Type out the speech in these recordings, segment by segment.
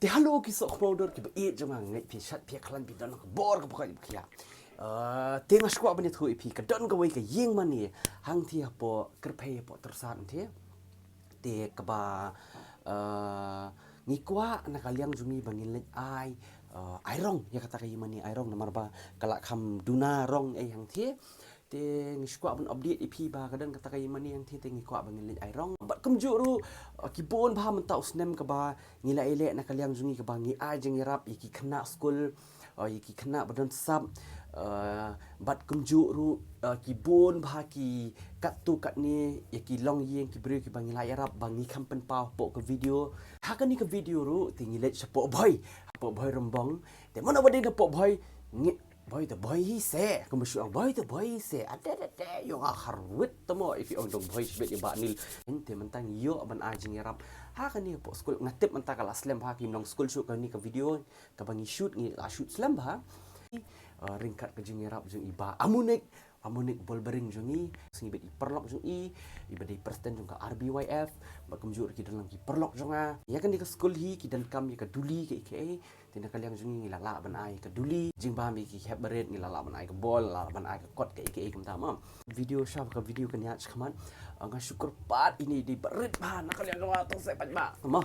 Ti halo ki sok modor ki be jama ngai pi shat pi klan pi don bor ka pokoi khia. Ti ngas kwa bani thui pi ka don ka wei ka ying mani hang ti po kerpe po tersan ti. Ti ka ba ni kwa na kaliang jumi bangin lek ai airong ya kata kai mani airong namar ba kala kham duna rong hang ti. Ti ngishkwa bun update ipi ba kadang kata kai mani yang ti ngikwa bangin lek airong bat kum juru kibon ba man tau snem ka ba ngila ele na kaliang jungi ka ba ngi a jeng rap iki khna school iki khna badon sab bat kum juru kibon ba ki kat tu kat ni iki long yeng ki bre ki bangi la rap bangi kampen pau po ke video ha kan ni ke video ru ti ngile chapo boy rembong te mana bade na po boy ngi boy the boy he say kemusu ang boy the boy say ada yo harwit temo if you dong boy bet ba nil ente mentang yo ban ajing rap ha kan ni po school ngatip mentang kala slam ha kim nong school shoot kan ni ke video ka bangi shoot ni la shoot slam ba ringkat ke jing rap jung iba amunik bol bering jungi singi bet perlok jung iba dei presiden jung ka RBYF ba kemjur ki dalam ki perlok junga ya kan ni ke school hi ki dan kam ya ka duli ke tina kaliang jungi ngilala ban ai ke duli jing ba mi ki heb beret ngilala ban ai ke bol la ban ai ke kot ke kem tama video syaf ke video kan ya chkaman nga syukur pat ini di beret ba na kaliang wa tong sai pat ba tama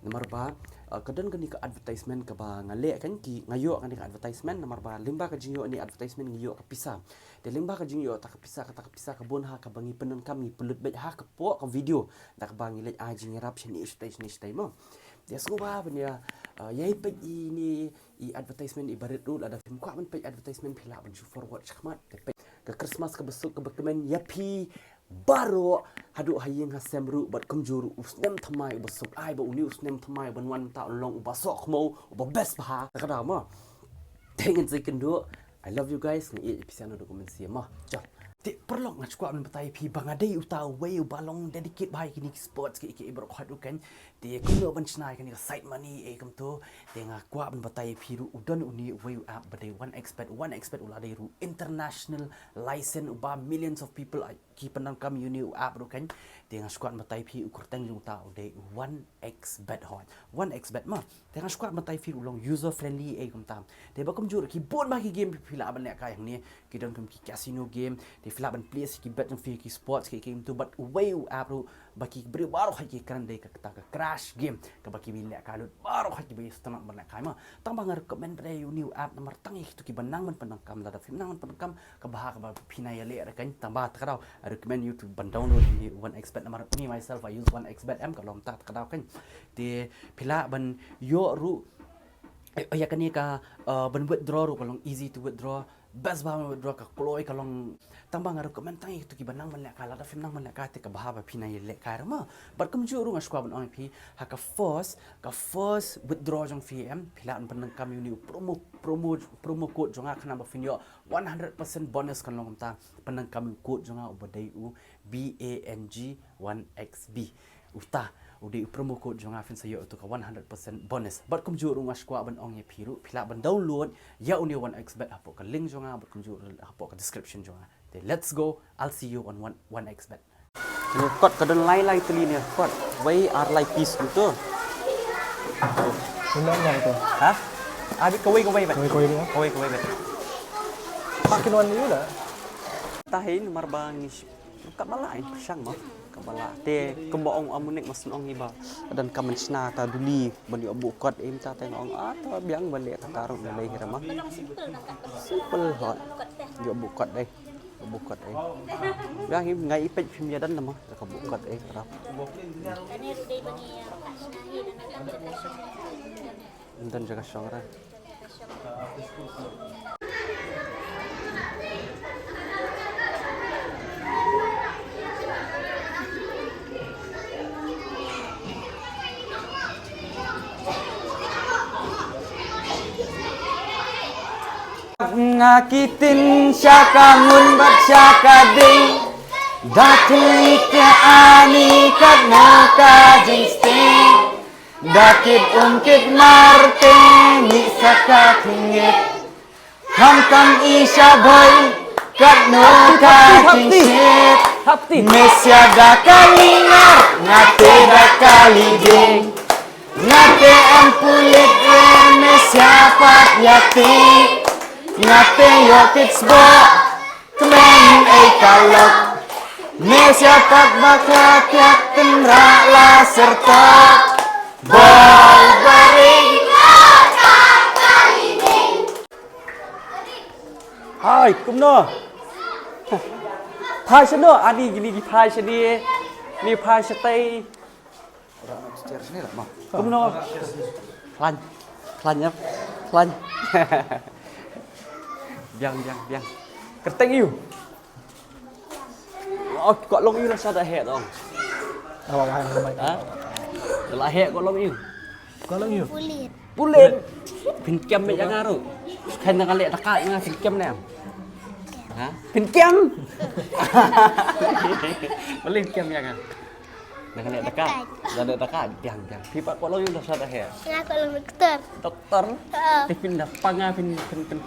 nomor ba kadang kan ni ke advertisement ke ba ngale kan ki ngayo kan ni ke advertisement nomor ba limba ke jingo ni advertisement ngayo ke pisa de limba ke jingo tak ke bon ha ke bangi penon kami pelut bet ha ke po ke video dak bangi le a jing rap ni stage mo dia suba punya yai pe ini advertisement ibarat rule ada film kwa man pe advertisement pila ban forward chakmat ke Christmas ke besuk ke bekemen yapi baru hadu hayeng hasemru bat kumjuru usnem thamai besuk ai ba uni usnem thamai ban wan ta long ba sok mo ba best ba kada ma tengen sekendo I love you guys ni episode dokumentasi ma jap ti perlok ngach kwa batai pi bangadai uta way balong dedicate bai kini sports ki ibrok hadu kan ti kuno ban chnai kan side money kam to tenga kwa batai pi ru udon uni way up badai one expert ula dai ru international license uba millions of people ki penang kam uni up ru kan tenga squad batai pi ukur tang jung ta dai one expert hot one expert ma tenga squad batai pi ulong user friendly kam tam te bakum jur ki bon ma ki game pila ban nek ka yang ni ki don kam ki casino game di filaban place ki bet fi ki sports ki game tu but way apro baki bre baru haji kan dei ka crash game ka baki bil ka lut baru haji be setengah ban kai ma tang bang recommend bre new app nomor tang itu ki banang man penang kam da film nang penang kam ka bah ka pinai le kan tambah ta kau recommend you to ban download ni one expert nomor me myself I use one expert m ka lom ta kau kan di filaban yo ru ya kan ni ka ban withdraw ru kalong easy to withdraw best ba withdraw ka kloy kalong tambang ngaru komen tang itu ki banang man kala da film nang man ka te ka bahaba pinai le ka ma bar kum juru ngas kwa ban ong pi ha ka first withdraw jong fm pila an ban kam uni promo code jonga khana ba finyo 100% bonus kan long ta panang kam code jonga ubadai u BANG 1XB uta udi promo code jonga fin sayo tu ka 100% bonus bat kum juru ngas kwa ban ong ye piru pila ban download ya uni 1xbet hapo ka link jonga bat kum juru hapo ka description jonga then let's go I'll see you on 1xbet ni kot kadon lai teli ni kot wai are like piece gitu Undang tu. ha abi kawai bet Kawai bet makin wan dulu dah. tahin marbangis kabala sang mo kabala te kumbaong amunik mas ong iba dan kamensna ta duli bani abukot im ta teng ong ta biang bali ta karong lay hirama simple hot yo bukot dai bukot ai biang him ngai ipet phim yadan nama ka bukot ai rap ani rudai bani kasnahi dan jaga syongra ngakitin syakangun bat syakading dati ke ani kat naka jingsting dakit umkit marte ni sakatingit hamkam isya boy kat naka jingsit Mesya da kalingar ngate da kaliding Ngate ampulit rene siapat yati Ngate yokit sbo Kemen kalok Ne siapat baka tiak tenra la serta Bol baring Hai, kumno Phai seno adi gini di phai seni ni phai setei Sini lah, Mak. kumno klan biang kerteng you oh kok long you lah sada he dong Awak wahai ramai. ha la he kok long you Kalau you. Kulit. pulen pin kem me yang ngaru kan nang lek taka nga pin kem nem ha pin kem boleh kem yang nang lek taka ada taka biang pi pak kok long you lah sada he Ngaku lu dokter. dokter Heeh. thì pin là panga pin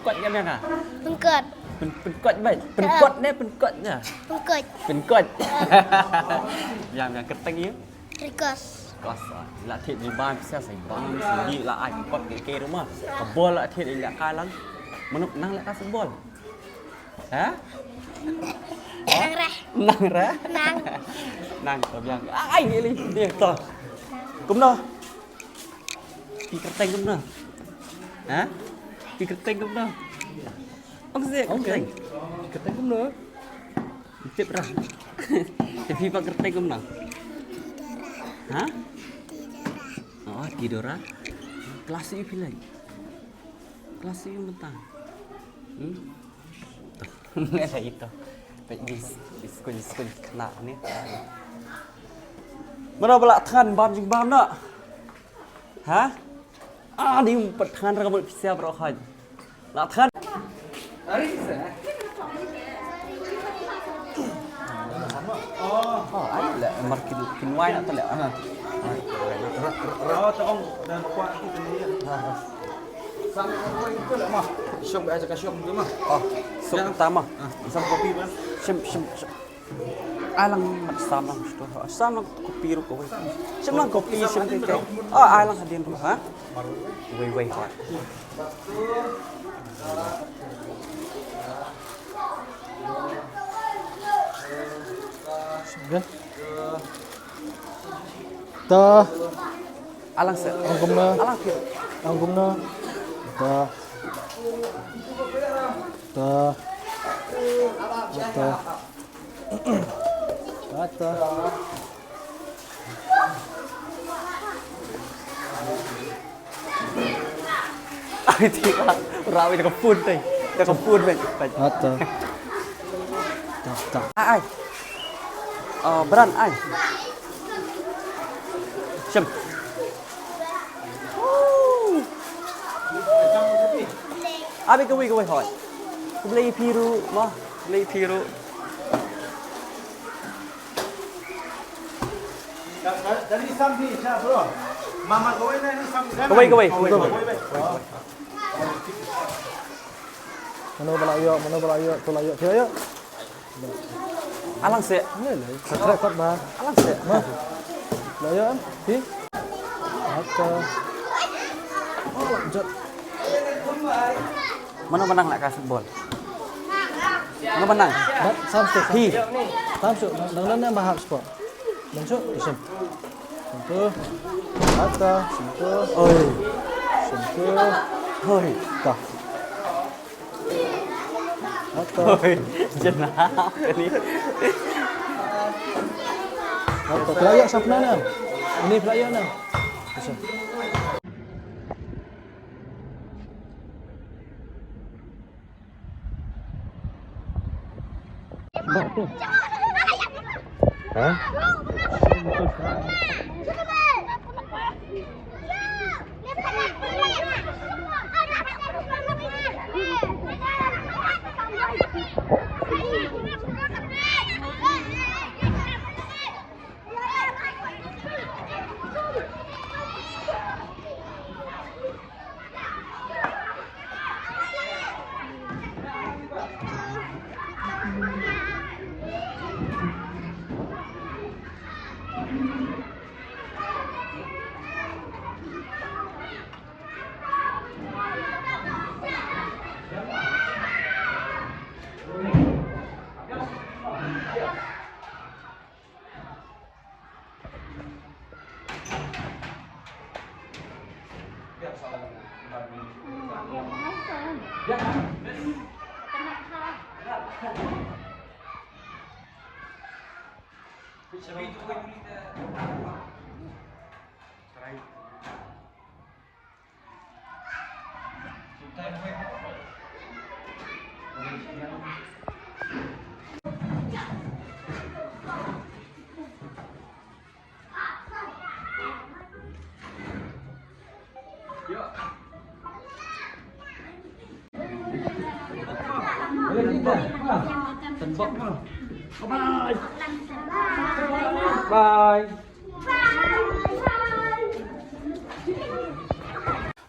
quật cái này à Pengkot. pin quật vậy pin quật nè pin quật nha Pengkot. pin quật yang keteng yếu Rikos. có là thịt đi ban xe sành băng gì là ai quật cái kia đúng không còn bol là thịt là cay lắm mà nó năng lại các bol hả Nang rah. năng ra Nang. năng tập yang ai đi đi to cũng đâu đi keteng cũng đâu hả đi keteng cũng đâu ông gì ông gì Keteng cũng nữa. tiếp ra thì phi pak keteng cũng nào hả tidur kelas itu pilih kelas itu mentang ada itu diskon kena nih mana belak than bam jing bam nak hả đi bật than ra bật xe vào khỏi lạ than anh lại mặt kinh ngoài nữa lại Tolong dan kuat kita ni. Sang kopi itu lah, Mak. Syom biasa ke syom tu, Mak. sum tama Sang kopi bas. sim ai lang mặt sam lang sto sam lang kopi ru ko sim lang kopi sim ke ai lang hadin ru ha wei ha Ya. Ta, alang se angkum na, alang pir angkum na. Ta. Ta. Ta. Ta. ai thì rawi dah kepun teh dah kepun baik Ta. Ta. Ta. ai beran ai sim abi ke wei hỏi beli piru mah beli piru Dari sampi, siapa bro? Mama kowe ni sampi. ke wei Mana balayo, tu layo, dia. alang se Ni lah, satra kot ba. alang se Mah. Layo am, si. Apa? Oh, jat. mana menang nak kasih bol mana menang Bat samsuk. hi Samsuk, nang yang bahas sport. Masuk, isim. Sentuh. Mata, sentuh. ôi Sentuh. thôi Tah. Mata. thôi jenah ini Mata. Pelayak siapa nak? Ini pelayak nak. Isim. hả Bye.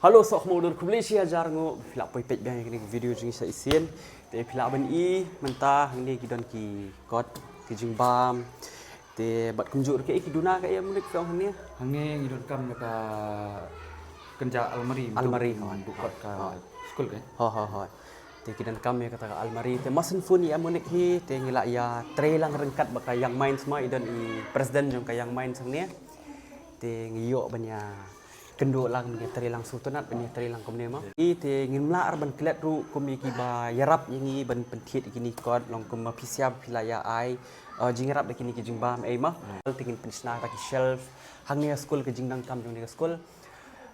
Halo sok modul Malaysia jarngo pila poi pej bang ni video jing sa isien te pila ban I mentah ni kidon ki kot ki jing bam te bat kunjuk ke ki duna ka ya mulik fiong ni Hange ngidon kam ka kenja almari kawan bukot ka school kan. ha te kidan kam ya kata almari te masin fun ya munik hi te ngila ya trelang rengkat baka yang main semua idon I presiden jong ka yang main sang ni te ngiyo banya kendo lang ni trelang sultanat banya trelang komne ma I te ngimla ar ban klet ru komi ki ba yarap yangi ban pentit kini kod long kum ma pisiap pilaya ai jingrap de kini ki jingbam ai ma tingin pinsna ta ki shelf hangnya school ke jingdang kam jong ni school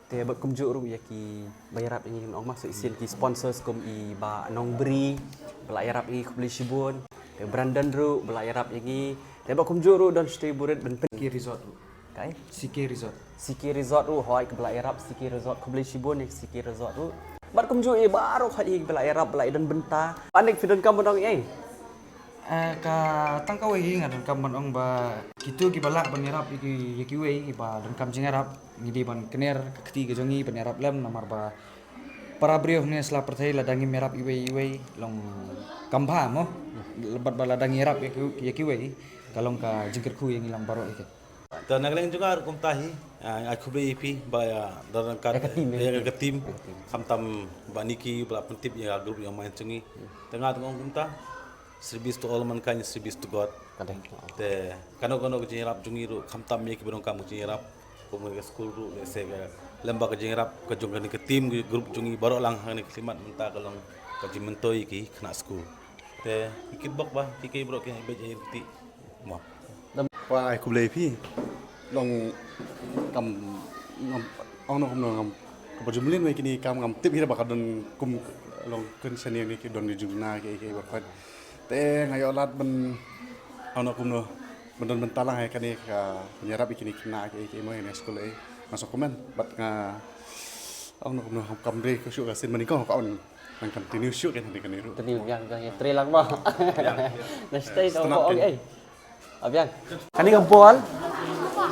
te bat kum juk ru ya ki bayarap ini ong masuk isin ki sponsors kum I ba nong beri bela yarap I kubli shibun te Brandon ru bela yarap ini te bat kum juk ru don stay buret ben Ki resort tu. kai CK resort. CK resort ru hoi ke bela yarap CK resort kubli shibun ni CK resort ru bat kum juk I baru hoi bela yarap bela dan benta panik fidon kam dong ai Ka tangkau ini ngadon kam ban ong ba kitu ki balak banirap iki yakiwe ba don kam jingarap ngidi ban kener keti gejongi banirap lem namar ba para brio ne sela perthai ladangi merap iwe long kambha mo lebat bala dangi rap yakiwe kalong ka jingkir khu yang ilang baro iki. Dan naglang juga kum tahi aku beli IP baya dalam kad yang ketim kamtam baniki bela pentip ya grup yang main cengi tengah kum tah service to all mankind service to God te kano kejirap jungi ru kamtam ye kibron kam kejirap kum ke school ru se lemba kejirap ke jong ke tim grup jungi baro lang ni klimat mentah kalong kaji mentoi ki kena school te ikit bok ba ki bro ke beje ti mo Wah, aku beli pi. Long kam ngam ong no ngam kapajumlin we kini kam ngam tip hira bakal don kum long kun seni ni ki don di jumna ke bakat. Te ngayo lat ben ono kum no ben bentalang hai kani ka penyerap kini kena ke mo ni sekolah ai. Masuk komen bat nga ong no kum no kam bre ko syuk asin menikah ka on nang continue syuk kan ni kani ru. tadi yang trelang ba na stay do ko ai abiang kani ka bol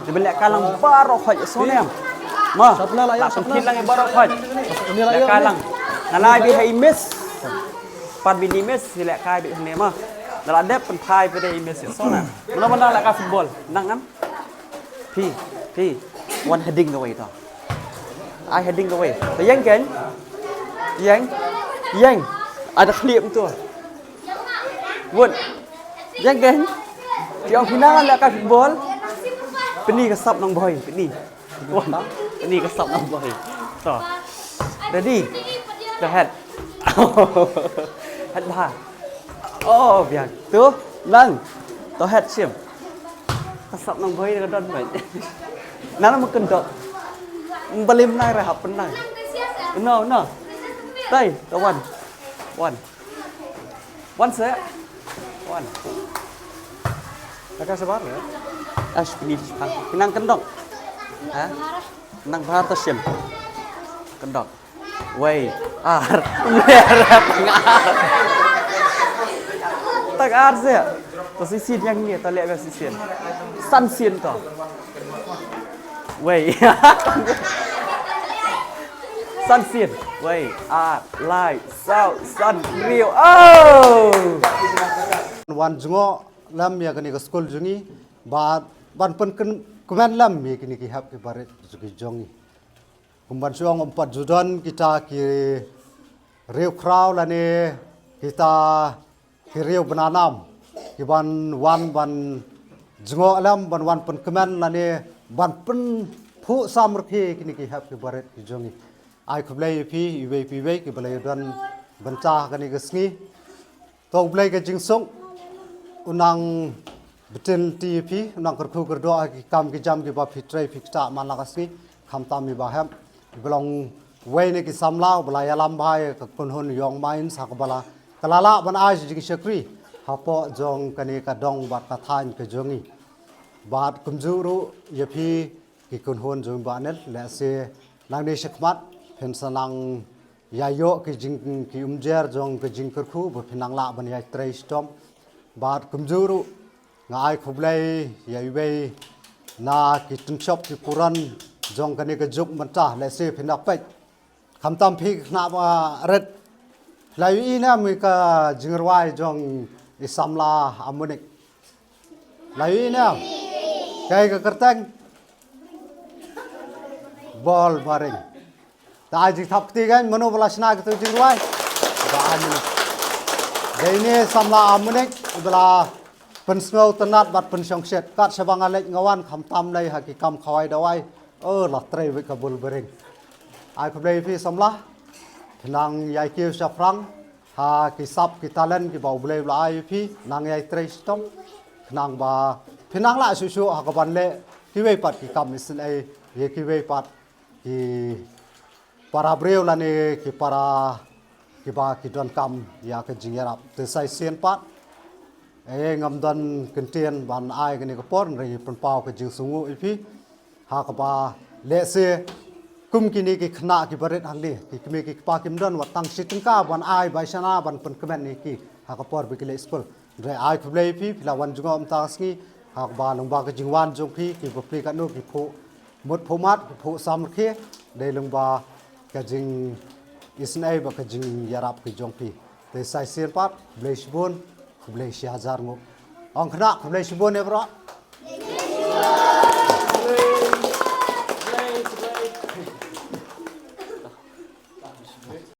dibelak kalang baru hoj sonem ma tak sempit lang baru hoj lek kalang nalai bi hai miss pat bi ni miss lek kai bi ne ma nala dep pen thai pe dei miss sona mana lek ka football nang kan pi one heading away to I heading away to yang kan yang ada klip tu won yang kan Yang final lek ka football Peni kesap nang boy, peni. Wah, peni kesap nang boy. So. Ready? The head. Head bah. Oh, biar. Tu, nang. To head sim. Kesap nang boy ka don mai. Nang mo kendok. Balim nang ra hap penang. No. Tai, to one. One set. One. Kakak sebar ya? Pini pinang kendok. Ha? Nang bahar tasim. Kendok. Wei, merah pengar. Tak arze. Posisi yang ni tak lihat posisi. Sun sin to. Wei. Sun sin. Wei, light, sound, sun, real. Oh! Wan jungo lam ya kini ke school jungi ban pen kemen lam ya kini ki hap ki baret jugi jongi kumban suang 4 judan kita ki riu kraw lane kita ki riu bananam ki ban jungo lam ban wan pen kemen lane ban pen ผู้สามรคีกินกิฮับกิบาร์กิจงไอคุบเลยพี่อีเวปีเวกิบเลยดันบรรจากันนี่ก็สงี้ตัวเลยก็จึงส่งอุนังบัตรทีพี่อุนังกระคูกระโดดกิกรรมกิจามกิบาพิตรพิกตามันลักษณีคำตามมีบาhemบลองเวนี่กิสามลาวบลายลำบายกับคนหุ่นยองไม้สักบลากลาละบันไอจิงเชครีฮับปะจงกันนี่กระดองบัดกระทานกระจงีบาดกุมจูรุยพี่กิคนหุ่นจงบานเนลและเสนางเนชกมัดเห็นสนังยายโยกิจิงกิเจอร์จงกิจิงกระคูบุพินังละบันยายเทรสตอมบาดกุมจูรุง่ายขุบเลยยายเวนากิตุนชอบกิกุรันจงกันนี่ก็จุกมันจ้าและเสพินักเป็ดคำตามพี่นับว่าเร็ดลายอีน่ะมีก็จิงรวายจงอิสามลาอามุนิกลายอีน่ะใครก็กระตังบอลบาริงแต่อาจจะทับตีกันมโนบลาชนะก็ตัวจิงรวายก็อามุนิกเดี๋ยวนี้สามลาอามุนิกเวลาเป็นสงาวตนัดบัดเป็นช่องเช็ดกัดชบังอะไรงวันคำตามในหักกิกรรมคอยดาวไว้หลัดเตรวิกับบุลเบริงไอ้คนใดพี่สำลักนางยายเกี่ยวชับรังหากิซับกิตาเลนกิบ่าวเบลย์ไอ้พี่นางยายเตรสตอมนางบ่าพี่นางละชูๆหักบันเล่ที่เวปัดกิกรรมมิสไอเยกิเวปัดกิปาราเบรวลานี่กิปารากิบ่ากิดอนกรรมยากิจิงยารับแต่ใส่เสียนปัดงำดันกันเตียนบันไอกันนี่ก็ป้อนรีเป็นเปล่ากันจึงสูงอีพี่หากบ่าเลเซกุมกินี่กิขณะกิบริษหังนี่กิมีกิปากิมดันวัดตั้งชิติงก้าบันไอใบชนะบันเป็นกระแมนนี่กิหากป้อนไปกิเลสกุลเรไอคุบเลยพี่พิลาวันจุงอมตาสกีหากบ่าลงบ่ากันจึงวันจงพี่กิบปลีกันนู่กิผู้หมดผู้มัดผู้สามเขได้ลงบ่ากันจึงอิสเนย์บักจึงยารับกิจงพี่แต่ใส่เสียนปัดเบลชบุนคุบเลยชีฮาซาร์งองขณะคุบเลยชบุนเอฟระ